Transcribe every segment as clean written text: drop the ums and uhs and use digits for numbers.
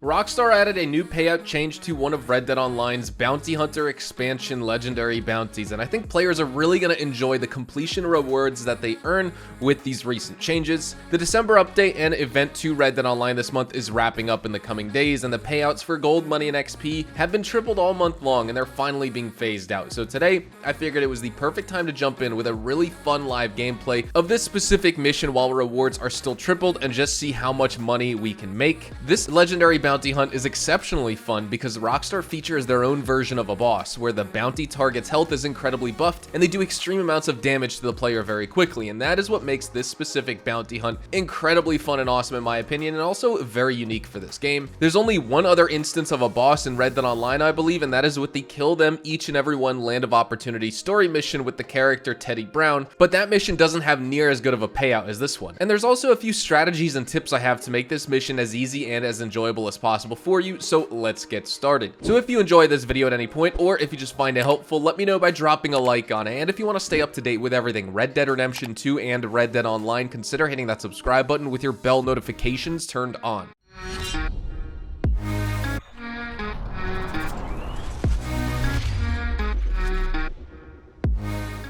Rockstar added a new payout change to one of Red Dead Online's Bounty Hunter expansion legendary bounties, and I think players are really going to enjoy the completion rewards that they earn with these recent changes. The December update and event to Red Dead Online this month is wrapping up in the coming days, and the payouts for gold, money, and XP have been tripled all month long, and they're finally being phased out. So today, I figured it was the perfect time to jump in with a really fun live gameplay of this specific mission while rewards are still tripled and just see how much money we can make. This legendary bounty hunt is exceptionally fun because Rockstar features their own version of a boss where the bounty target's health is incredibly buffed and they do extreme amounts of damage to the player very quickly, and that is what makes this specific bounty hunt incredibly fun and awesome in my opinion, and also very unique for this game. There's only one other instance of a boss in Red Dead Online, I believe, and that is with the Kill Them Each and Every One Land of Opportunity story mission with the character Teddy Brown, but that mission doesn't have near as good of a payout as this one. And there's also a few strategies and tips I have to make this mission as easy and as enjoyable as possible for you, so let's get started. So if you enjoyed this video at any point, or if you just find it helpful, let me know by dropping a like on it, and if you want to stay up to date with everything Red Dead Redemption 2 and Red Dead Online, consider hitting that subscribe button with your bell notifications turned on.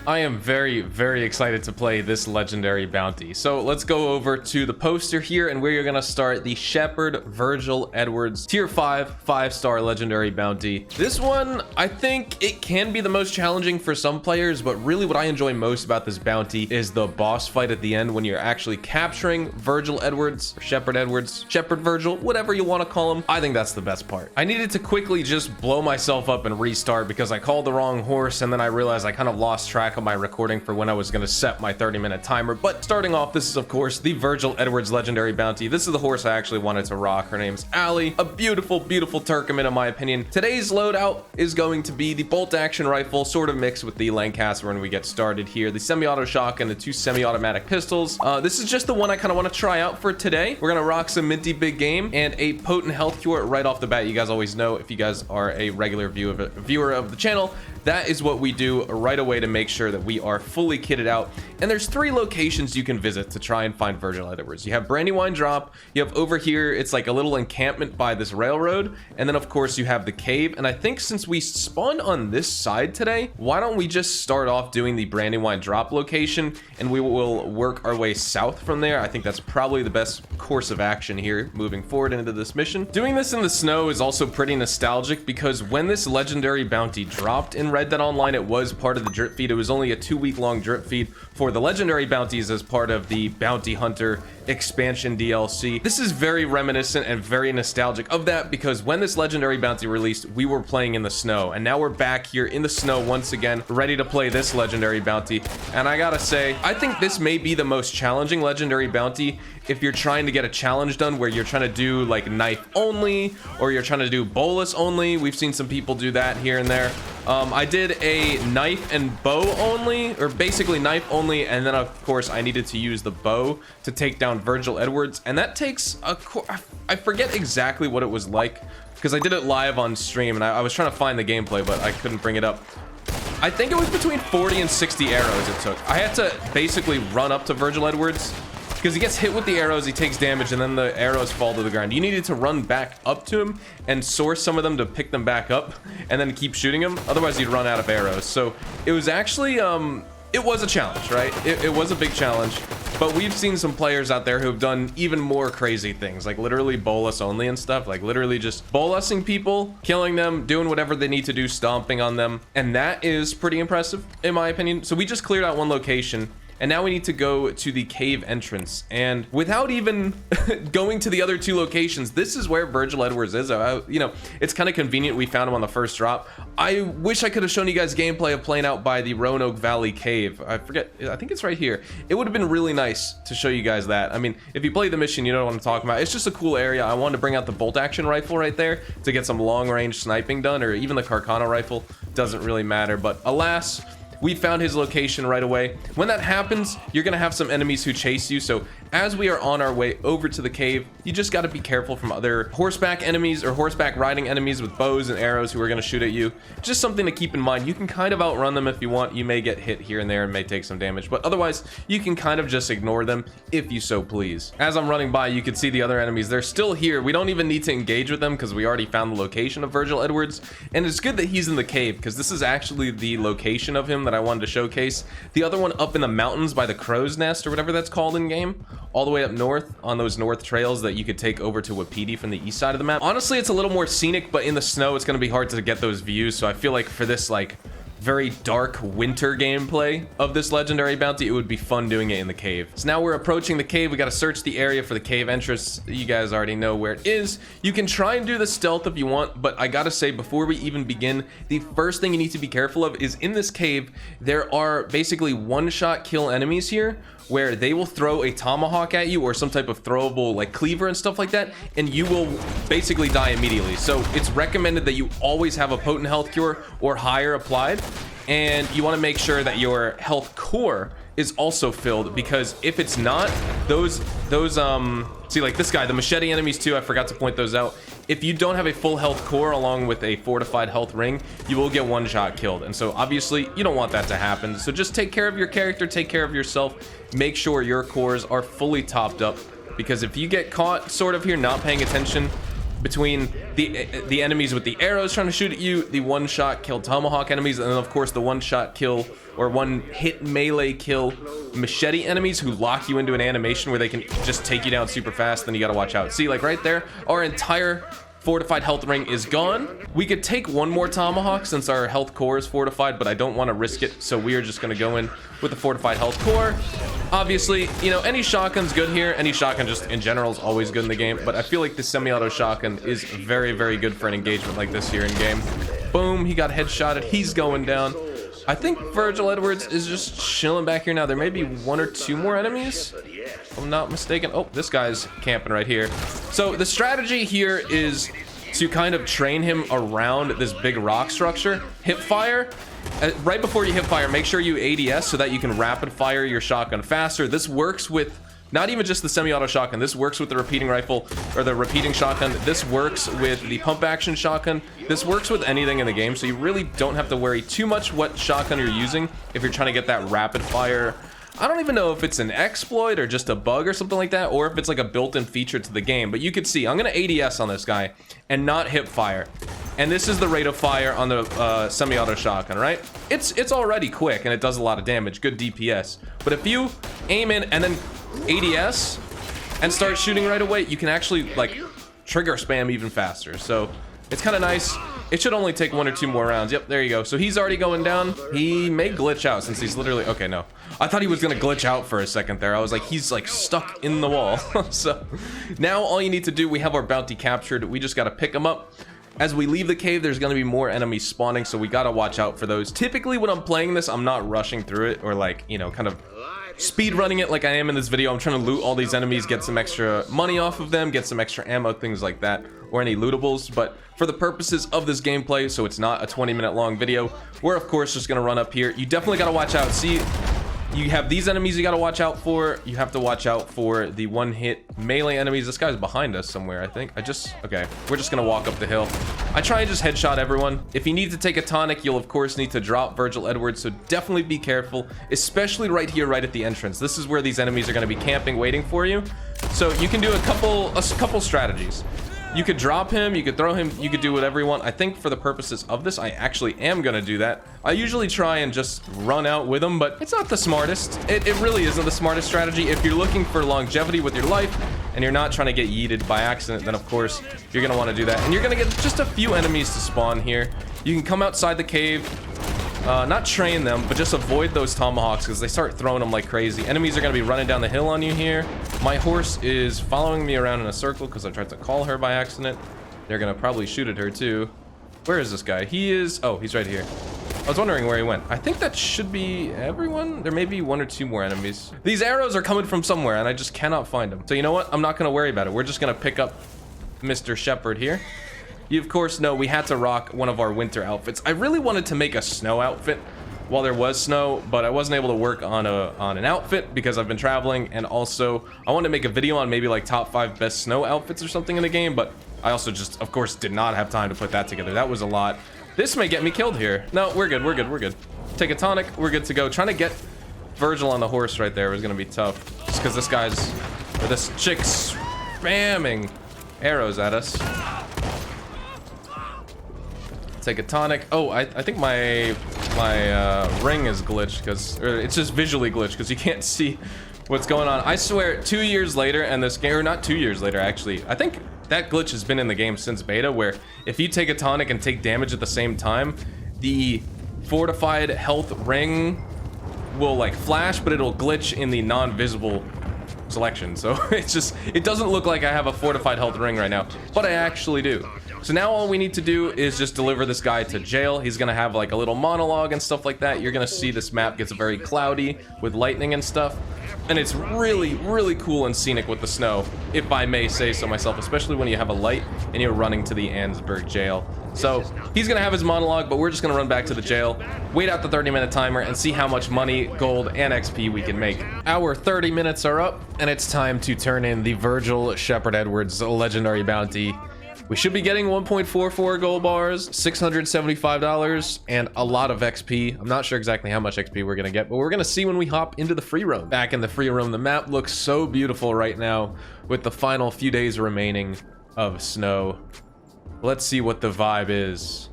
I am very, very excited to play this legendary bounty. So let's go over to the poster here, and we're gonna start the Shepherd Virgil Edwards Tier 5 5-star legendary bounty. This one, I think it can be the most challenging for some players, but really what I enjoy most about this bounty is the boss fight at the end when you're actually capturing Virgil Edwards, or Shepherd Edwards, Shepherd Virgil, whatever you want to call him. I think that's the best part. I needed to quickly just blow myself up and restart because I called the wrong horse, and then I realized I kind of lost track of my recording for when I was going to set my 30-minute timer. But starting off, this is of course the Virgil Edwards legendary bounty. This is the horse I actually wanted to rock. Her name's Allie, a beautiful, beautiful Turkoman in my opinion. Today's loadout is going to be the bolt action rifle, sort of mixed with the Lancaster when we get started here, the semi-auto shotgun, the 2 semi-automatic pistols. This is just the one I kind of want to try out for today. We're gonna rock some minty big game and a potent health cure right off the bat. You guys always know, if you guys are a regular viewer of the channel, that is what we do right away to make sure that we are fully kitted out. And there's 3 locations you can visit to try and find Virgil Edwards. You have Brandywine Drop, you have over here, it's like a little encampment by this railroad, and then of course you have the cave. And I think since we spawned on this side today, why don't we just start off doing the Brandywine Drop location, and we will work our way south from there. I think that's probably the best course of action here moving forward into this mission. Doing this in the snow is also pretty nostalgic because when this legendary bounty dropped in Red Dead Online, it was part of the drip feed. It was only a 2-week-long drip feed for the legendary bounties as part of the Bounty Hunter expansion DLC. This is very reminiscent and very nostalgic of that because when this legendary bounty released, we were playing in the snow, and now we're back here in the snow once again, ready to play this legendary bounty. And I gotta say, I think this may be the most challenging legendary bounty if you're trying to get a challenge done where you're trying to do like knife only, or you're trying to do bolus only. We've seen some people do that here and there. I did a knife and bow only, or basically knife only, and then of course I needed to use the bow to take down Virgil Edwards, and that takes I forget exactly what it was like because I did it live on stream, and I was trying to find the gameplay but I couldn't bring it up. I think it was between 40 and 60 arrows it took. I had to basically run up to Virgil Edwards because he gets hit with the arrows, he takes damage, and then the arrows fall to the ground. You needed to run back up to him and source some of them to pick them back up and then keep shooting him, otherwise you'd run out of arrows. So it was actually it was a challenge, right? It was a big challenge, but we've seen some players out there who've done even more crazy things, like literally bolus only and stuff, like literally just bolusing people, killing them, doing whatever they need to do, stomping on them, and that is pretty impressive in my opinion. So we just cleared out one location, and now we need to go to the cave entrance, and without even going to the other 2 locations, this is where Virgil Edwards is. You know, it's kind of convenient we found him on the first drop. I wish I could have shown you guys gameplay of playing out by the Roanoke Valley Cave. I forget, I think it's right here. It would have been really nice to show you guys that. I mean, if you play the mission, you know what I'm talking about. It's just a cool area. I wanted to bring out the bolt action rifle right there to get some long range sniping done, or even the Carcano rifle, doesn't really matter. But alas, we found his location right away. When that happens, you're gonna have some enemies who chase you, so As we are on our way over to the cave, you just got to be careful from other horseback enemies or horseback riding enemies with bows and arrows who are going to shoot at you. Just something to keep in mind. You can kind of outrun them if you want. You may get hit here and there and may take some damage, but otherwise you can kind of just ignore them if you so please. As I'm running by, you can see the other enemies. They're still here. We don't even need to engage with them because we already found the location of Virgil Edwards, and it's good that he's in the cave because this is actually the location of him that I wanted to showcase. The other one up in the mountains by the crow's nest or whatever that's called in game, all the way up north on those north trails that you could take over to Wapiti from the east side of the map. Honestly, it's a little more scenic, but in the snow it's going to be hard to get those views, so I feel like for this like very dark winter gameplay of this legendary bounty, it would be fun doing it in the cave. So now we're approaching the cave. We got to search the area for the cave entrance. You guys already know where it is. You can try and do the stealth if you want, but I gotta say, before we even begin, the first thing you need to be careful of is in this cave there are basically one-shot kill enemies here, where they will throw a tomahawk at you or some type of throwable like cleaver and stuff like that, and you will basically die immediately. So it's recommended that you always have a potent health cure or higher applied, and you want to make sure that your health core is also filled, because if it's not, those see, like this guy, the machete enemies too, I forgot to point those out. If you don't have a full health core along with a fortified health ring, you will get one shot killed, and so obviously you don't want that to happen. So just take care of your character, take care of yourself, make sure your cores are fully topped up, because if you get caught sort of here not paying attention between the enemies with the arrows trying to shoot at you, the one-shot kill tomahawk enemies, and then of course the one-shot kill or one-hit melee kill machete enemies who lock you into an animation where they can just take you down super fast, then you gotta watch out. See, like right there, our entire fortified health ring is gone. We could take one more tomahawk since our health core is fortified, but I don't want to risk it, so we are just going to go in with the fortified health core. Obviously, you know, any shotgun's good here. Any shotgun just in general is always good in the game, but I feel like the semi-auto shotgun is very, very good for an engagement like this here in game. Boom, he got headshotted. He's going down. I think Virgil Edwards is just chilling back here now. There may be one or two more enemies, if I'm not mistaken. Oh, this guy's camping right here. So the strategy here is to kind of train him around this big rock structure. Hip fire. Right before you hip fire, make sure you ADS so that you can rapid fire your shotgun faster. This works with not even just the semi-auto shotgun. This works with the repeating rifle or the repeating shotgun. This works with the pump action shotgun. This works with anything in the game, so you really don't have to worry too much what shotgun you're using if you're trying to get that rapid fire. I don't even know if it's an exploit or just a bug or something like that, or if it's like a built-in feature to the game, but you could see I'm gonna ADS on this guy and not hip fire, and this is the rate of fire on the semi-auto shotgun, right? It's already quick and it does a lot of damage, good DPS, but if you aim in and then ADS and start shooting right away, you can actually like trigger spam even faster. So it's kind of nice. It should only take one or two more rounds. Yep, there you go. So he's already going down. He may glitch out since he's literally, okay, no, I thought he was gonna glitch out for a second there. I was like, he's like stuck in the wall. So now all you need to do, we have our bounty captured, we just got to pick him up. As we leave the cave, there's going to be more enemies spawning, so we got to watch out for those. Typically when I'm playing this, I'm not rushing through it or like, you know, kind of speed running it like I am in this video. I'm trying to loot all these enemies, get some extra money off of them, get some extra ammo, things like that, or any lootables. But for the purposes of this gameplay, so it's not a 20-minute long video, we're of course just going to run up here. You definitely got to watch out. See, you have these enemies you got to watch out for. You have to watch out for the one-hit melee enemies. This guy's behind us somewhere, I think. Okay, we're just gonna walk up the hill. I try and just headshot everyone. If you need to take a tonic, you'll of course need to drop Virgil Edwards, so definitely be careful, especially right here, right at the entrance. This is where these enemies are gonna be camping, waiting for you. So you can do a couple strategies. You could drop him, you could throw him, you could do whatever you want. I think for the purposes of this, I actually am gonna do that. I usually try and just run out with him, but it's not the smartest. It really isn't the smartest strategy. If you're looking for longevity with your life and you're not trying to get yeeted by accident, then of course you're gonna want to do that. And you're gonna get just a few enemies to spawn here. You can come outside the cave, not train them, but just avoid those tomahawks because they start throwing them like crazy. Enemies are going to be running down the hill on you here. My horse is following me around in a circle because I tried to call her by accident. They're going to probably shoot at her too. Where is this guy? He is... oh, he's right here. I was wondering where he went. I think that should be everyone. There may be one or two more enemies. These arrows are coming from somewhere and I just cannot find them. So you know what? I'm not going to worry about it. We're just going to pick up Mr. Shepherd here. You of course know we had to rock one of our winter outfits. I really wanted to make a snow outfit, while there was snow, but I wasn't able to work on an outfit because I've been traveling, and also I wanted to make a video on maybe like top 5 best snow outfits or something in the game, but I also just, of course, did not have time to put that together. That was a lot. This may get me killed here. No, we're good, we're good, we're good. Take a tonic, we're good to go. Trying to get Virgil on the horse right there was gonna be tough, just because this guy's, or this chick's spamming arrows at us. Take a tonic. Oh, I think my ring is glitched, because it's just visually glitched because you can't see what's going on. I swear 2 years later, and this game, or not 2 years later actually, I think that glitch has been in the game since beta, where if you take a tonic and take damage at the same time, the fortified health ring will like flash, but it'll glitch in the non-visible selection. So it doesn't look like I have a fortified health ring right now, but I actually do. So now all we need to do is just deliver this guy to jail. He's gonna have like a little monologue and stuff like that. You're gonna see this map gets very cloudy with lightning and stuff, and it's really, really cool and scenic with the snow, if I may say so myself, especially when you have a light and you're running to the Ansberg jail. So he's gonna have his monologue, but we're just gonna run back to the jail, wait out the 30-minute timer, and see how much money, gold, and XP we can make. Our 30 minutes are up, and it's time to turn in the Virgil Shepard Edwards legendary bounty. We should be getting 1.44 gold bars, $675, and a lot of XP. I'm not sure exactly how much XP we're gonna get, but we're gonna see when we hop into the free roam. Back in the free roam, the map looks so beautiful right now with the final few days remaining of snow. Let's see what the vibe is.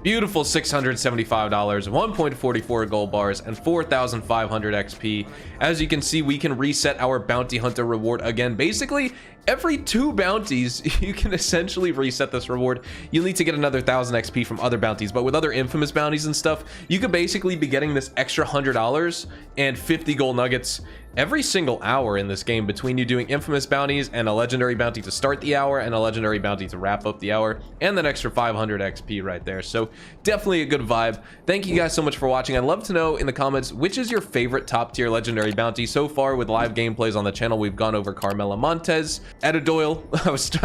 Beautiful $675, 1.44 gold bars, and 4,500 XP. As you can see, we can reset our bounty hunter reward again. Basically, every 2 bounties, you can essentially reset this reward. You'll need to get another 1,000 XP from other bounties, but with other infamous bounties and stuff, you could basically be getting this extra $100 and 50 gold nuggets every single hour in this game, between you doing infamous bounties and a legendary bounty to start the hour and a legendary bounty to wrap up the hour, and that extra 500 XP right there. So definitely a good vibe. Thank you guys so much for watching. I'd love to know in the comments, which is your favorite top tier legendary bounty so far. With live gameplays on the channel, we've gone over Carmela Montez, Etta Doyle,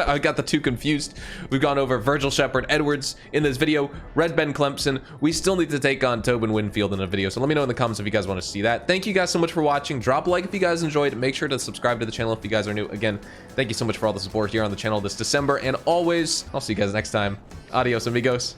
I got the two confused. We've gone over Virgil Shepard Edwards in this video, Red Ben Clemson. We still need to take on Tobin Winfield in a video, so let me know in the comments if you guys want to see that. Thank you guys so much for watching. Drop a like if you guys enjoyed. Make sure to subscribe to the channel if you guys are new. Again, thank you so much for all the support here on the channel this December, and always, I'll see you guys next time. Adios, amigos.